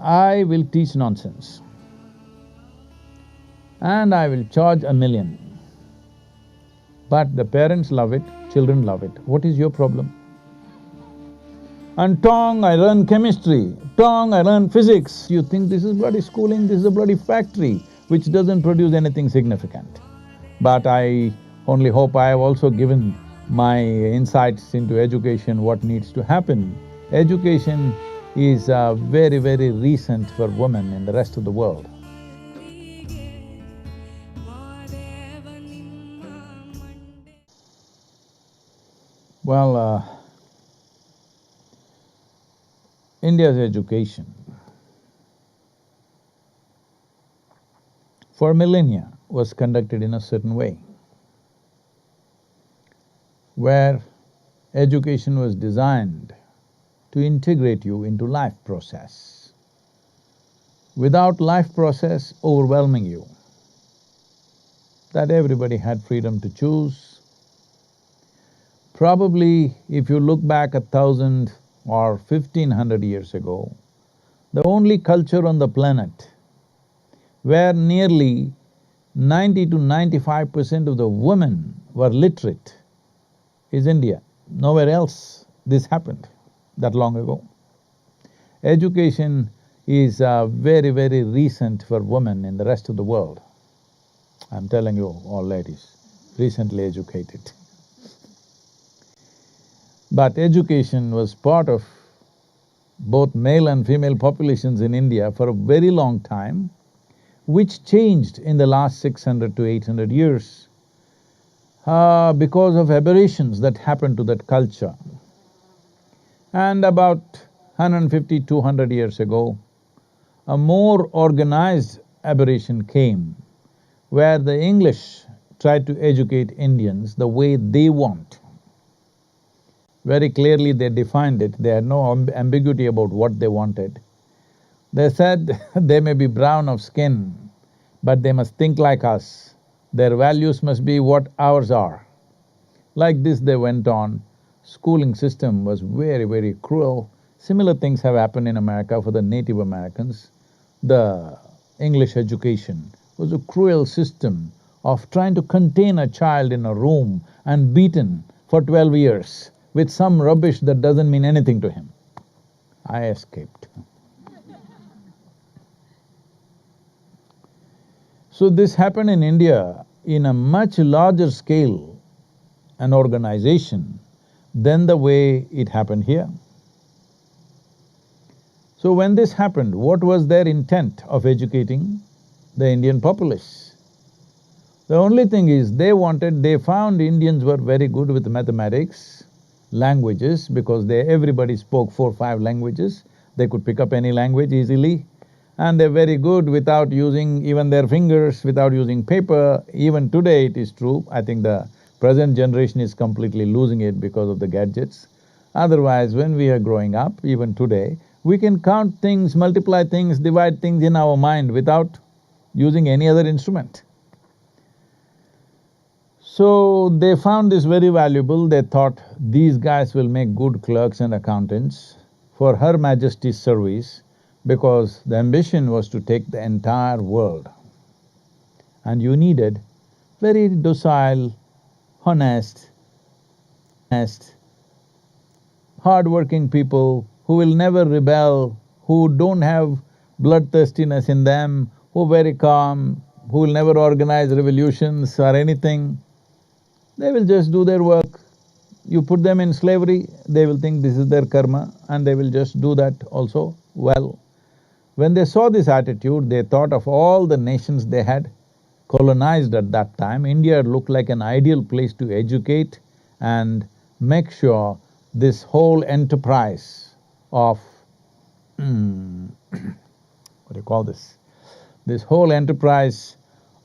I will teach nonsense and I will charge 1,000,000. But the parents love it, children love it. What is your problem? And tong, I learn chemistry, tong, I learn physics. You think this is bloody schooling, this is a bloody factory which doesn't produce anything significant. But I only hope I have also given my insights into education, what needs to happen. Education is very, very recent for women in the rest of the world. Well, India's education for millennia was conducted in a certain way, where education was designed to integrate you into life process, without life process overwhelming you, that everybody had freedom to choose. Probably if you look back 1,000 or 1,500 years ago, the only culture on the planet where nearly 90 to 95% of the women were literate is India. Nowhere else this happened that long ago. Education is very, very recent for women in the rest of the world. I'm telling you, all ladies, recently educated. But education was part of both male and female populations in India for a very long time, which changed in the last 600 to 800 years because of aberrations that happened to that culture. And about 150, 200 years ago, a more organized aberration came, where the English tried to educate Indians the way they want. Very clearly they defined it, they had no ambiguity about what they wanted. They said they may be brown of skin, but they must think like us. Their values must be what ours are. Like this they went on. Schooling system was very, very cruel. Similar things have happened in America for the Native Americans. The English education was a cruel system of trying to contain a child in a room and beaten for 12 years with some rubbish that doesn't mean anything to him. I escaped. So this happened in India in a much larger scale and organization than the way it happened here. So when this happened, what was their intent of educating the Indian populace? The only thing is they found Indians were very good with mathematics, languages, because everybody spoke 4 or 5 languages, they could pick up any language easily, and they're very good without using even their fingers, without using paper. Even today it is true, I think the present generation is completely losing it because of the gadgets. Otherwise, when we are growing up, even today, we can count things, multiply things, divide things in our mind without using any other instrument. So they found this very valuable, they thought these guys will make good clerks and accountants for Her Majesty's service, because the ambition was to take the entire world. And you needed very docile, honest, hard-working people who will never rebel, who don't have bloodthirstiness in them, who are very calm, who will never organize revolutions or anything. They will just do their work. You put them in slavery, they will think this is their karma and they will just do that also well. When they saw this attitude, they thought of all the nations they had colonized at that time. India looked like an ideal place to educate and make sure this whole enterprise of what do you call this? This whole enterprise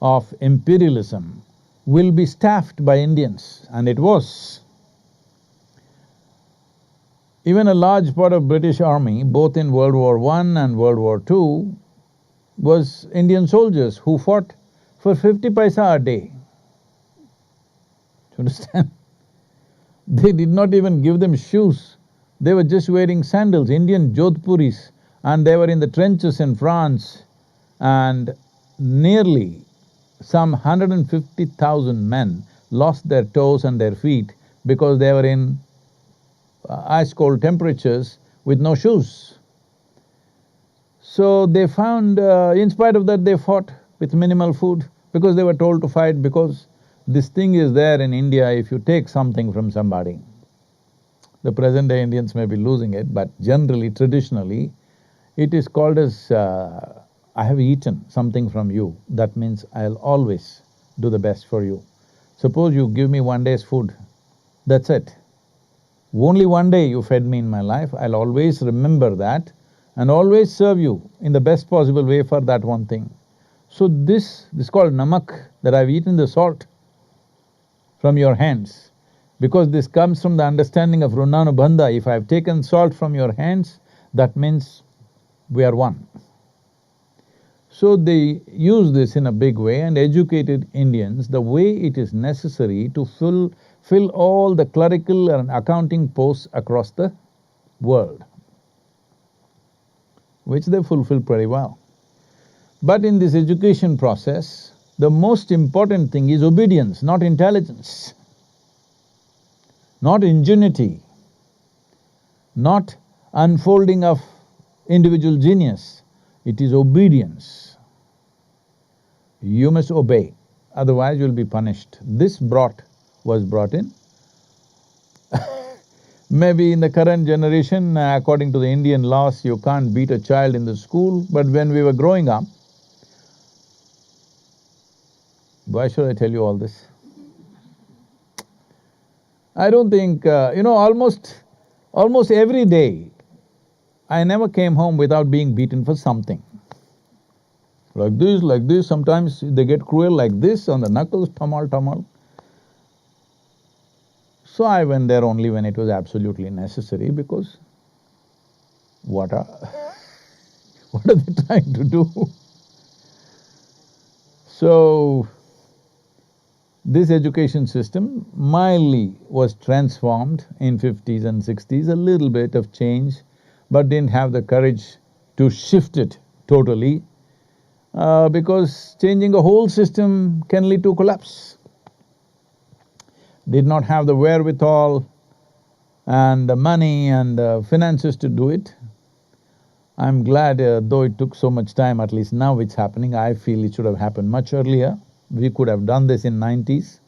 of imperialism will be staffed by Indians, and it was. Even a large part of British army, both in World War I and World War II, was Indian soldiers who fought for 50 paisa a day. Do you understand? They did not even give them shoes, they were just wearing sandals. Indian Jodhpuris and they were in the trenches in France, and nearly some 150,000 men lost their toes and their feet because they were in ice-cold temperatures with no shoes. So they found, in spite of that, they fought with minimal food because they were told to fight, because this thing is there in India. If you take something from somebody, the present-day Indians may be losing it, but generally, traditionally, it is called as, I have eaten something from you, that means I'll always do the best for you. Suppose you give me one day's food, that's it. Only one day you fed me in my life, I'll always remember that and always serve you in the best possible way for that one thing. So this is called namak, that I've eaten the salt from your hands. Because this comes from the understanding of Runanubandha, if I've taken salt from your hands, that means we are one. So they use this in a big way and educated Indians the way it is necessary to fill all the clerical and accounting posts across the world, which they fulfill pretty well. But in this education process, the most important thing is obedience, not intelligence, not ingenuity, not unfolding of individual genius. It is obedience. You must obey, otherwise you'll be punished. This was brought in. Maybe in the current generation, according to the Indian laws, you can't beat a child in the school, but when we were growing up… Why should I tell you all this? I don't think… almost every day, I never came home without being beaten for something. Like this, sometimes they get cruel like this on the knuckles, tamal. So I went there only when it was absolutely necessary, because what are they trying to do? So, this education system mildly was transformed in 50s and 60s, a little bit of change, but didn't have the courage to shift it totally, because changing a whole system can lead to collapse. Did not have the wherewithal and the money and the finances to do it. I'm glad, though it took so much time, at least now it's happening. I feel it should have happened much earlier. We could have done this in 90s,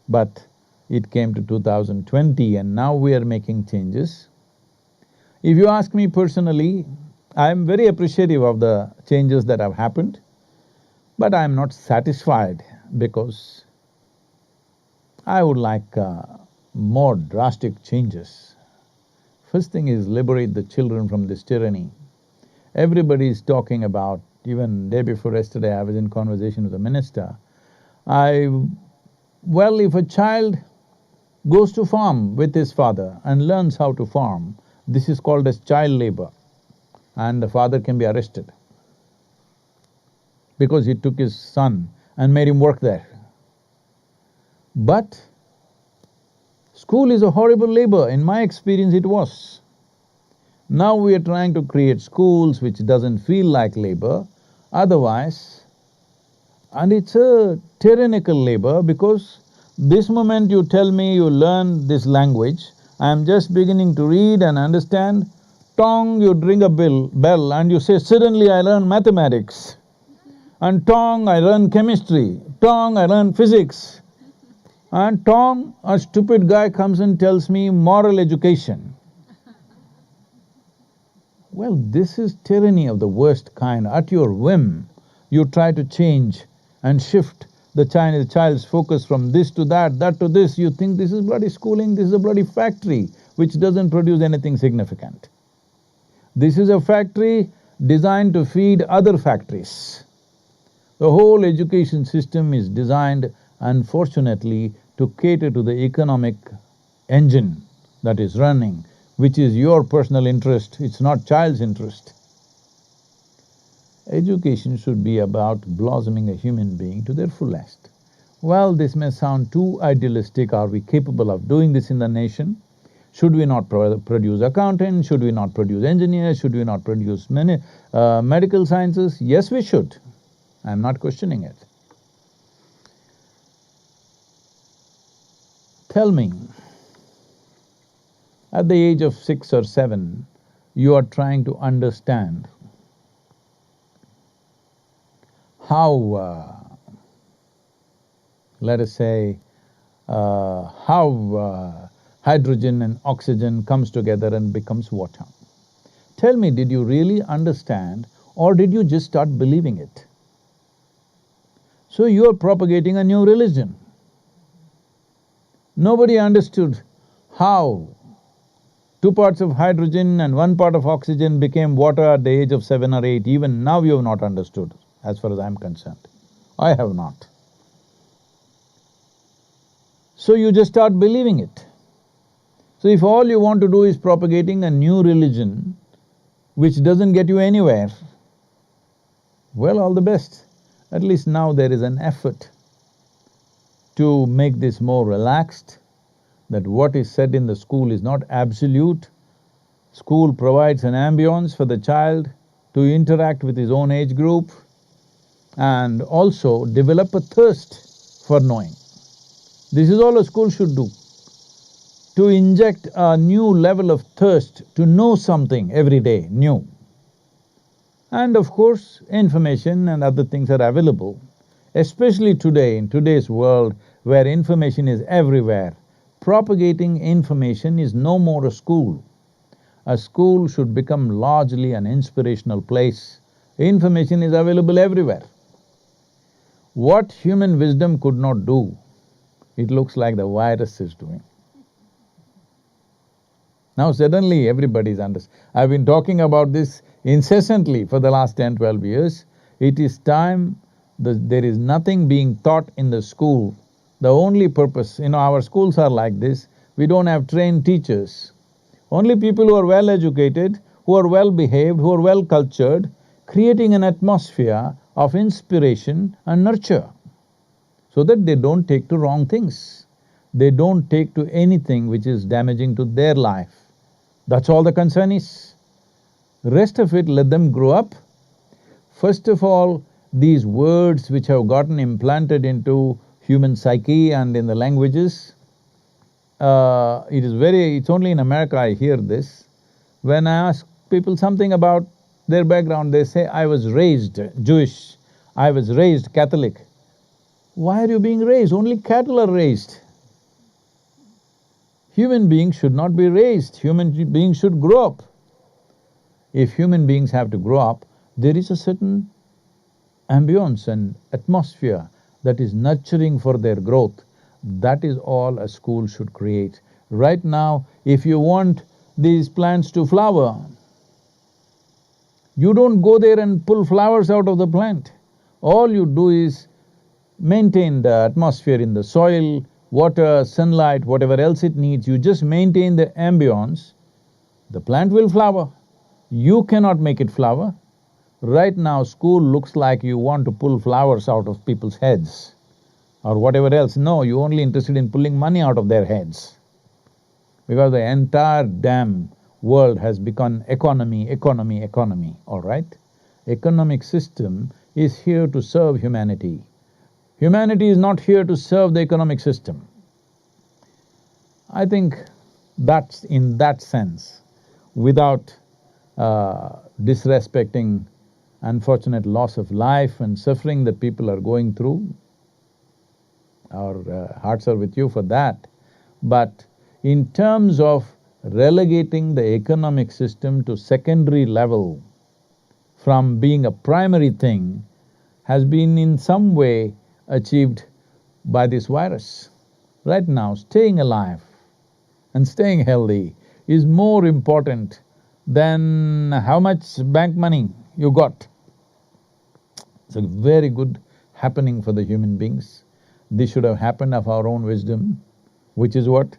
but it came to 2020 and now we are making changes. If you ask me personally, I'm very appreciative of the changes that have happened, but I'm not satisfied, because I would like more drastic changes. First thing is liberate the children from this tyranny. Everybody is talking about… even day before yesterday I was in conversation with a minister. Well, if a child goes to farm with his father and learns how to farm, this is called as child labor, and the father can be arrested because he took his son and made him work there. But school is a horrible labor, in my experience it was. Now we are trying to create schools which doesn't feel like labor, otherwise… and it's a tyrannical labor, because this moment you tell me you learn this language, I'm just beginning to read and understand, tong, you ring a bell and you say, suddenly I learn mathematics, and tong, I learn chemistry, tong, I learn physics, and tong, a stupid guy comes and tells me moral education. Well, this is tyranny of the worst kind. At your whim, you try to change and shift the child's focus from this to that to this. You think this is bloody schooling, this is a bloody factory which doesn't produce anything significant. This is a factory designed to feed other factories. The whole education system is designed, unfortunately, to cater to the economic engine that is running, which is your personal interest, it's not child's interest. Education should be about blossoming a human being to their fullest. Well, this may sound too idealistic. Are we capable of doing this in the nation? Should we not produce accountants? Should we not produce engineers? Should we not produce medical sciences? Yes, we should. I'm not questioning it. Tell me, at the age of 6 or 7, you are trying to understand how, let us say, how hydrogen and oxygen comes together and becomes water. Tell me, did you really understand or did you just start believing it? So you are propagating a new religion. Nobody understood how 2 parts of hydrogen and 1 part of oxygen became water at the age of 7 or 8. Even now you have not understood, as far as I'm concerned. I have not. So you just start believing it. So if all you want to do is propagating a new religion which doesn't get you anywhere, well, all the best. At least now there is an effort to make this more relaxed, that what is said in the school is not absolute. School provides an ambience for the child to interact with his own age group and also develop a thirst for knowing. This is all a school should do, to inject a new level of thirst to know something every day, new. And of course, information and other things are available, especially today, in today's world where information is everywhere. Propagating information is no more a school. A school should become largely an inspirational place. Information is available everywhere. What human wisdom could not do, it looks like the virus is doing. Now suddenly everybody's I've been talking about this incessantly for the last 10, 12 years. It is time. There is nothing being taught in the school. The only purpose, our schools are like this, we don't have trained teachers. Only people who are well educated, who are well behaved, who are well cultured, creating an atmosphere of inspiration and nurture, so that they don't take to wrong things. They don't take to anything which is damaging to their life. That's all the concern is. Rest of it, let them grow up. First of all, these words which have gotten implanted into human psyche and in the languages, it's only in America I hear this. When I ask people something about their background, they say, I was raised Jewish, I was raised Catholic. Why are you being raised? Only cattle are raised. Human beings should not be raised, human beings should grow up. If human beings have to grow up, there is a certain ambience and atmosphere that is nurturing for their growth. That is all a school should create. Right now, if you want these plants to flower, you don't go there and pull flowers out of the plant. All you do is maintain the atmosphere in the soil, water, sunlight, whatever else it needs, you just maintain the ambience, the plant will flower. You cannot make it flower. Right now, school looks like you want to pull flowers out of people's heads or whatever else. No, you're only interested in pulling money out of their heads. Because the entire damn world has become economy, economy, economy, all right? Economic system is here to serve humanity. Humanity is not here to serve the economic system. I think that's in that sense, without disrespecting unfortunate loss of life and suffering that people are going through. Our hearts are with you for that. But in terms of relegating the economic system to secondary level from being a primary thing has been in some way achieved by this virus. Right now, staying alive and staying healthy is more important than how much bank money you got. It's a very good happening for the human beings. This should have happened of our own wisdom, which is what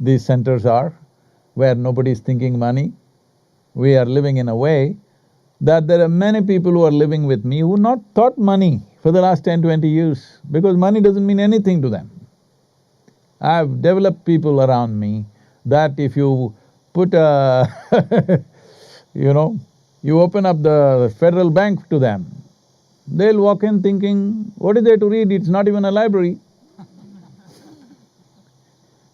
these centers are, where nobody is thinking money. We are living in a way that there are many people who are living with me who not thought money for the last 10, 20 years, because money doesn't mean anything to them. I've developed people around me that if you put a you know, you open up the Federal Bank to them, they'll walk in thinking, what is there to read? It's not even a library.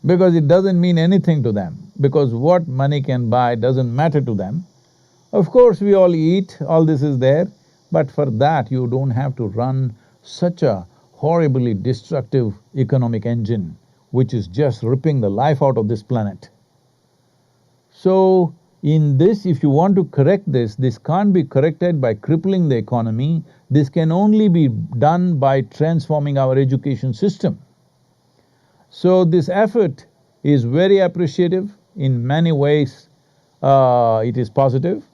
Because it doesn't mean anything to them, because what money can buy doesn't matter to them. Of course, we all eat, all this is there, but for that you don't have to run such a horribly destructive economic engine which is just ripping the life out of this planet. So, in this, if you want to correct this can't be corrected by crippling the economy, this can only be done by transforming our education system. So this effort is very appreciative, in many ways it is positive,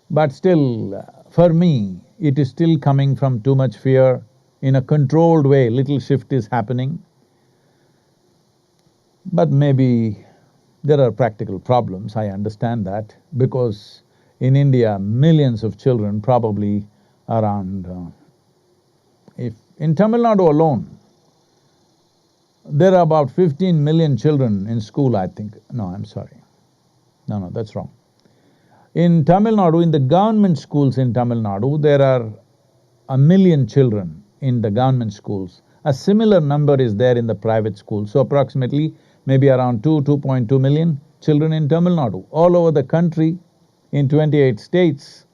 but still, for me, it is still coming from too much fear. In a controlled way, little shift is happening. But maybe there are practical problems, I understand that, because in India, millions of children, probably around… if in Tamil Nadu alone, there are about 15 million children in school, I think. No, I'm sorry. No, that's wrong. In Tamil Nadu, in the government schools in Tamil Nadu, there are 1 million children in the government schools. A similar number is there in the private schools. So approximately maybe around 2.2 million children in Tamil Nadu. All over the country, in 28 states,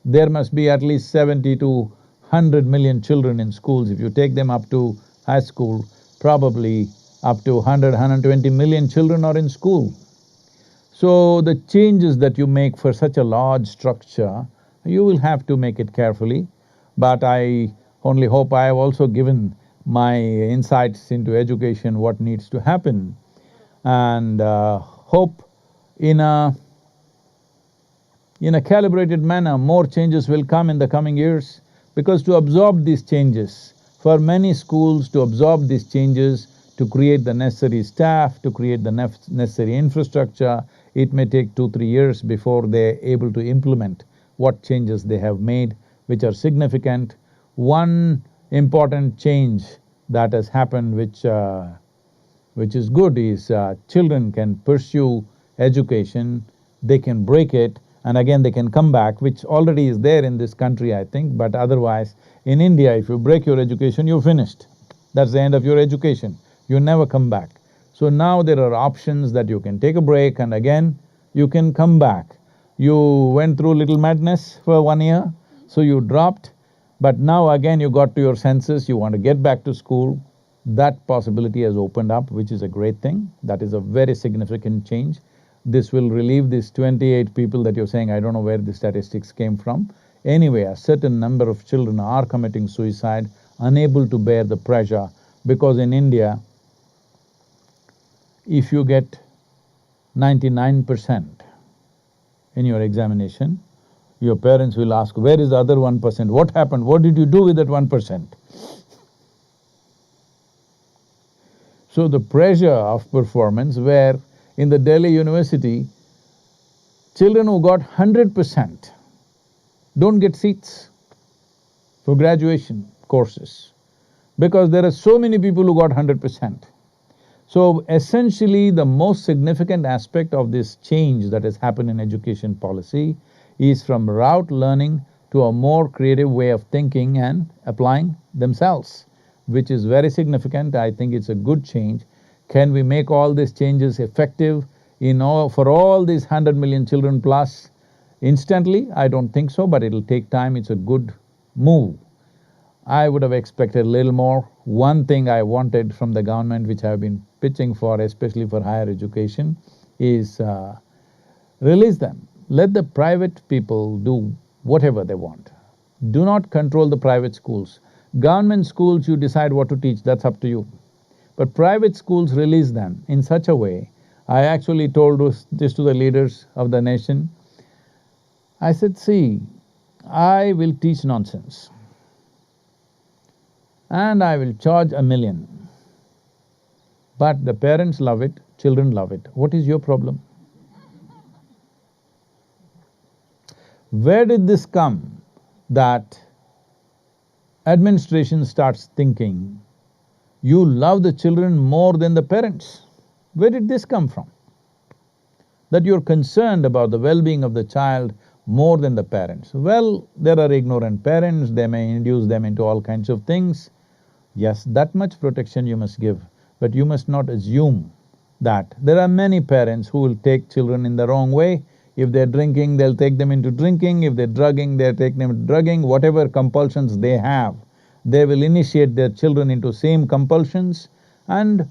there must be at least 70 to 100 million children in schools. If you take them up to high school, probably up to 120 million children are in school. So the changes that you make for such a large structure, you will have to make it carefully. But I only hope I have also given my insights into education, what needs to happen, and hope in a calibrated manner, more changes will come in the coming years, because to absorb these changes, for many schools to absorb these changes, to create the necessary staff, to create the necessary infrastructure, it may take 2–3 years before they're able to implement what changes they have made, which are significant. One important change that has happened which is good is children can pursue education, they can break it, and again they can come back, which already is there in this country, I think, but otherwise, in India, if you break your education, you're finished. That's the end of your education. You never come back. So now there are options that you can take a break and again you can come back. You went through little madness for 1 year, so you dropped, but now again you got to your senses, you want to get back to school. That possibility has opened up, which is a great thing. That is a very significant change. This will relieve these 28 people that you're saying, I don't know where the statistics came from. Anyway, a certain number of children are committing suicide, unable to bear the pressure, because in India, if you get 99% in your examination, your parents will ask, where is the other 1%? What happened? What did you do with that 1%? So the pressure of performance, where in the Delhi University, children who got 100% don't get seats for graduation courses, because there are so many people who got 100%. So essentially, the most significant aspect of this change that has happened in education policy is from rote learning to a more creative way of thinking and applying themselves, which is very significant. I think it's a good change. Can we make all these changes effective for all these 100 million children plus instantly? I don't think so, but it'll take time. It's a good move. I would have expected a little more. One thing I wanted from the government, which I've been pitching for, especially for higher education, is release them. Let the private people do whatever they want. Do not control the private schools. Government schools, you decide what to teach, that's up to you. But private schools, release them in such a way. I actually told this to the leaders of the nation. I said, see, I will teach nonsense, and I will charge $1 million. But the parents love it, children love it. What is your problem? Where did this come, that administration starts thinking, you love the children more than the parents? Where did this come from? That you're concerned about the well-being of the child more than the parents. Well, there are ignorant parents, they may induce them into all kinds of things. Yes, that much protection you must give, but you must not assume that. There are many parents who will take children in the wrong way. If they're drinking, they'll take them into drinking. If they're drugging, they'll take them into drugging. Whatever compulsions they have, they will initiate their children into same compulsions. And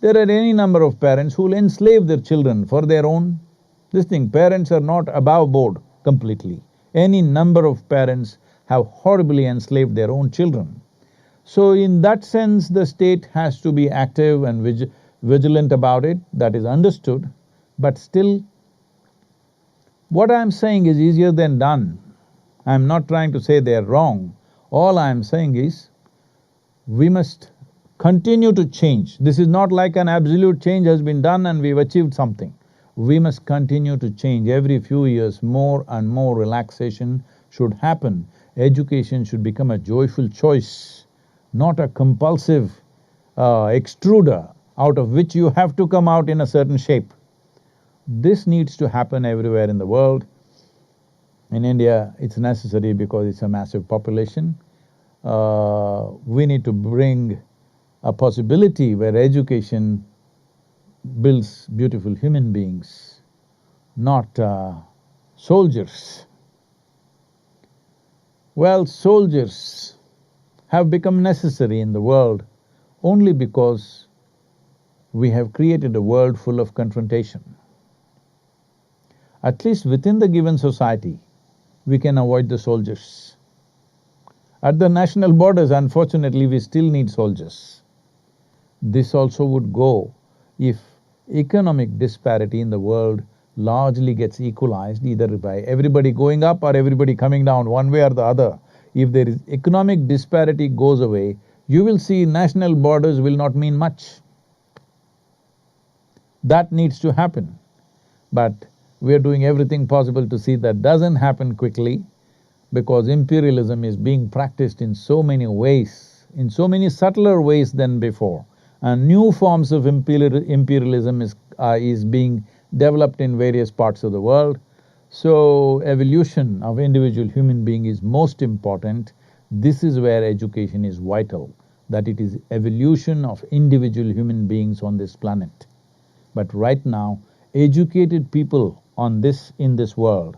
there are any number of parents who will enslave their children for their own… This thing, parents are not above board completely. Any number of parents have horribly enslaved their own children. So in that sense, the state has to be active and vigilant about it, that is understood, but still, what I am saying is easier than done. I am not trying to say they are wrong. All I am saying is, we must continue to change. This is not like an absolute change has been done and we've achieved something. We must continue to change. Every few years, more and more relaxation should happen. Education should become a joyful choice, not a compulsive extruder out of which you have to come out in a certain shape. This needs to happen everywhere in the world. In India, it's necessary because it's a massive population. We need to bring a possibility where education builds beautiful human beings, not soldiers. Well, soldiers have become necessary in the world only because we have created a world full of confrontation. At least within the given society, we can avoid the soldiers. At the national borders, unfortunately, we still need soldiers. This also would go if economic disparity in the world largely gets equalized, either by everybody going up or everybody coming down, one way or the other. If there is economic disparity goes away, you will see national borders will not mean much. That needs to happen. But we are doing everything possible to see that doesn't happen quickly, because imperialism is being practiced in so many ways, in so many subtler ways than before. And new forms of imperialism is being developed in various parts of the world. So, evolution of individual human being is most important. This is where education is vital, that it is evolution of individual human beings on this planet. But right now, educated people in this world,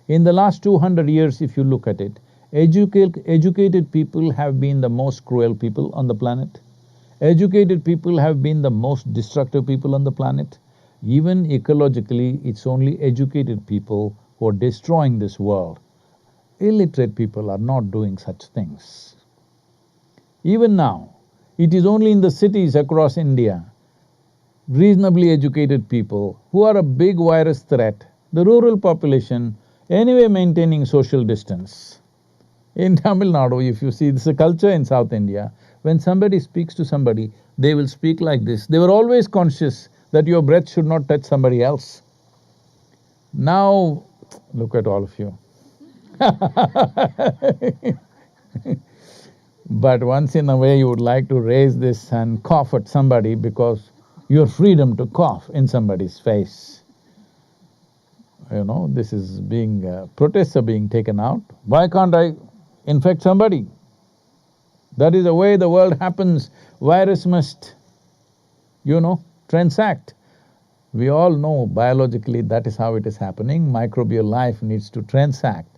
in the last 200 years if you look at it, educated people have been the most cruel people on the planet. Educated people have been the most destructive people on the planet. Even ecologically, it's only educated people who are destroying this world. Illiterate people are not doing such things. Even now, it is only in the cities across India, reasonably educated people who are a big virus threat, the rural population anyway maintaining social distance. In Tamil Nadu, if you see, this is a culture in South India, when somebody speaks to somebody, they will speak like this. They were always conscious that your breath should not touch somebody else. Now, look at all of you. But once in a way you would like to raise this and cough at somebody because your freedom to cough in somebody's face. You know, this is being… protests are being taken out. Why can't I infect somebody? That is the way the world happens. Virus must, transact. We all know biologically that is how it is happening. Microbial life needs to transact.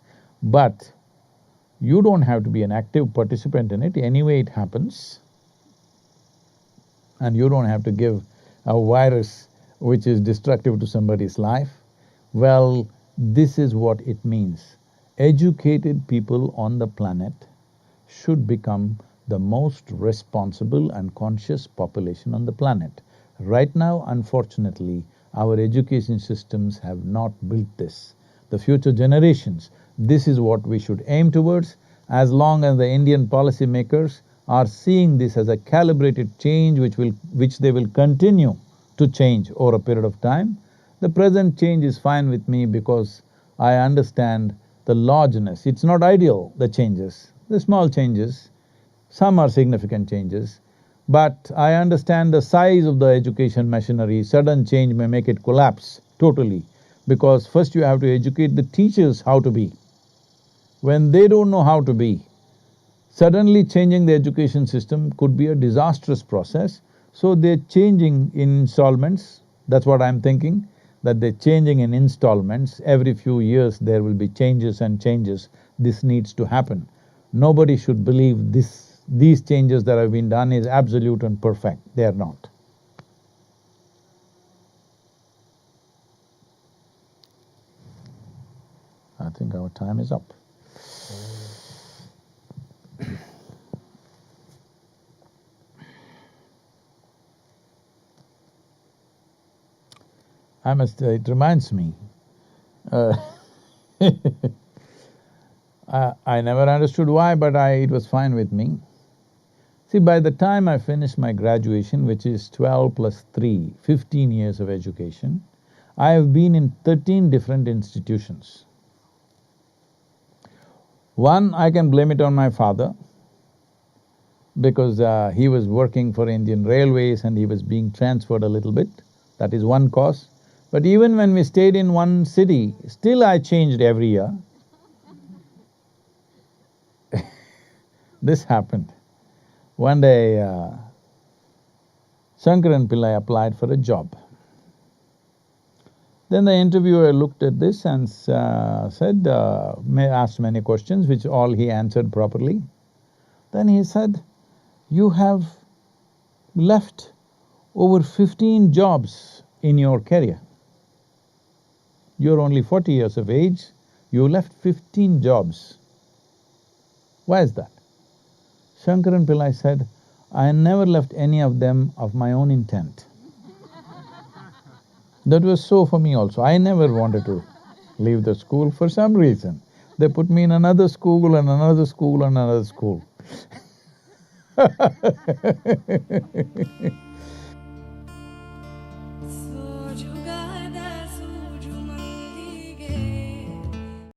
But you don't have to be an active participant in it, anyway it happens. And you don't have to give a virus which is destructive to somebody's life. Well, this is what it means. Educated people on the planet should become the most responsible and conscious population on the planet. Right now, unfortunately, our education systems have not built this. The future generations, this is what we should aim towards. As long as the Indian policymakers are seeing this as a calibrated change which they will continue to change over a period of time, the present change is fine with me because I understand the largeness. It's not ideal, the changes, the small changes, some are significant changes, But I understand the size of the education machinery, sudden change may make it collapse totally, because first you have to educate the teachers how to be. When they don't know how to be, suddenly changing the education system could be a disastrous process, so they're changing in installments. That's what I'm thinking, that they're changing in installments. Every few years there will be changes and changes. This needs to happen. Nobody should believe these changes that have been done is absolute and perfect. They are not. I think our time is up. It reminds me, uh, I never understood why, but it was fine with me. See, by the time I finished my graduation, which is 12 plus 3, 15 years of education, I have been in 13 different institutions. One, I can blame it on my father, because he was working for Indian Railways and he was being transferred a little bit. That is one cause. But even when we stayed in one city, still I changed every year. This happened. One day, Shankaran Pillai applied for a job. Then the interviewer looked at this and said, asked many questions, which all he answered properly. Then he said, "You have left over 15 jobs in your career. You're only 40 years of age, you left 15 jobs. Why is that?" Shankaran Pillai said, "I never left any of them of my own intent." That was so for me also. I never wanted to leave the school for some reason. They put me in another school and another school and another school. So you guys